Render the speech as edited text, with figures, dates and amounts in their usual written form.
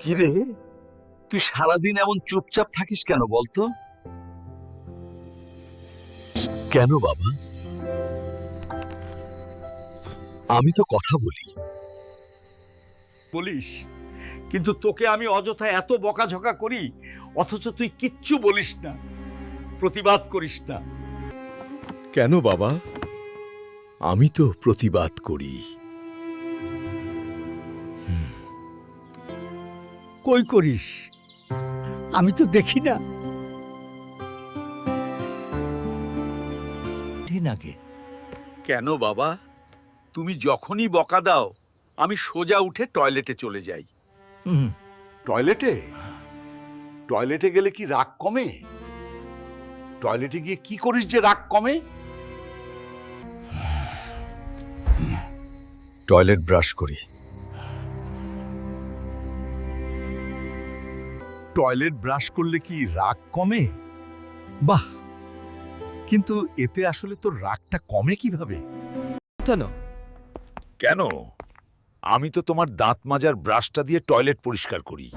কিরে, তুই সারাদিন এমন চুপচাপ থাকিস কেন বলতো? কেন বাবা? আমি তো কথা বলি। বলিস, কিন্তু তোকে আমি অযথা এত বকাঝকা করি, অথচ তুই কিচ্ছু বলিস না, প্রতিবাদ করিস না। কেন বাবা? আমি তো প্রতিবাদ করি। কই করিস? আমি তো দেখি না। নাকি কেন বাবা? তুমি যখনই বকা দাও আমি সোজা উঠে টয়লেটে চলে যাই। টয়লেটে টয়লেটে গেলে কি রাগ কমে? টয়লেটে গিয়ে কি করিস যে রাগ কমে? টয়লেট ব্রাশ করি। টয়লেট ব্রাশ করলে কি রাগ কমে? বাহ, কিন্তু এতে আসলে তোর রাগটা কমে কিভাবে? কেন? আমি তো তোমার দাঁত মাজার ব্রাশটা দিয়ে টয়লেট পরিষ্কার করি।